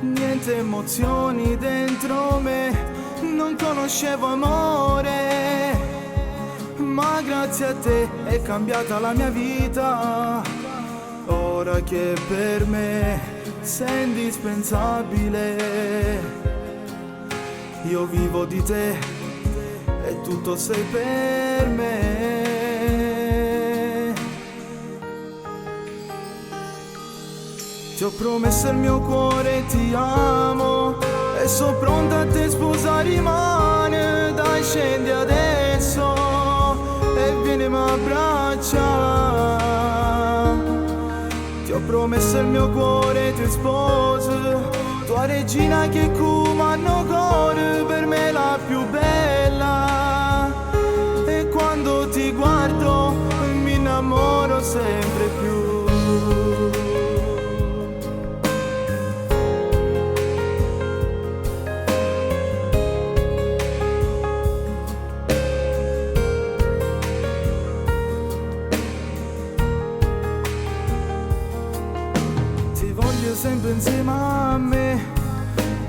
Niente emozioni dentro me, non conoscevo amore, ma grazie a te è cambiata la mia vita. Ora che per me sei indispensabile, io vivo di te e tutto sei per me. Ti ho promesso il mio cuore, ti amo e sono pronta a te sposare, rimane. Dai, scendi adesso e vieni mi abbraccia. Ti ho promesso il mio cuore, ti sposo, tua regina che comando cuore, per me la più bella. E quando ti guardo mi innamoro sempre più. Sempre insieme a me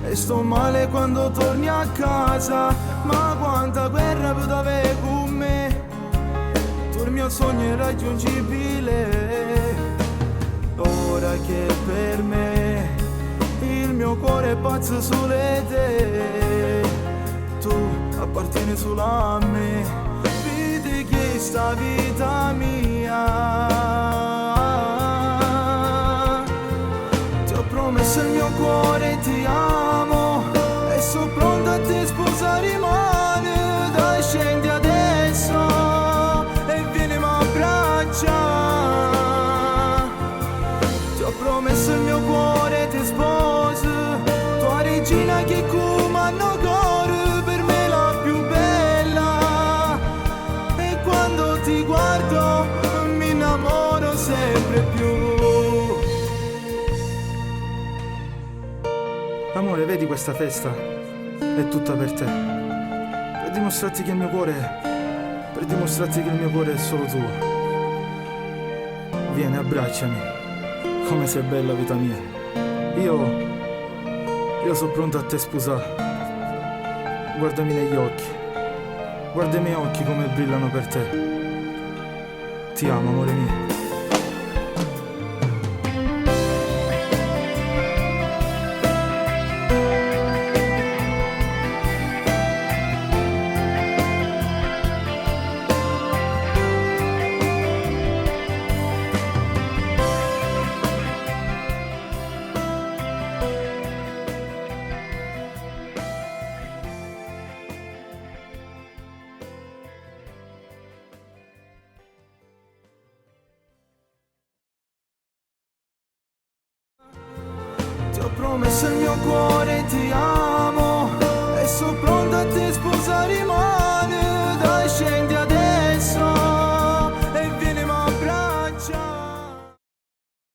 e sto male quando torni a casa, ma quanta guerra puoi avere con me, tu il mio sogno è irraggiungibile. Ora che per me il mio cuore è pazzo solo te, tu appartieni solo a me, vedi che sta vita mia. Promesso il mio cuore, ti amo e sono pronta a te sposare, rimane. Dai, scendi adesso e vieni mi abbraccia. Ti ho promesso il mio cuore, ti sposo, tua regina che comando cuore, per me la più bella. E quando ti guardo mi innamoro sempre più. Amore, vedi questa festa? È tutta per te. Per dimostrarti che il mio cuore è solo tuo. Vieni, abbracciami. Come sei bella, vita mia. Io sono pronto a te sposare. Guardami negli occhi. Guarda i miei occhi come brillano per te. Ti amo, amore mio. Ti ho promesso il mio cuore, ti amo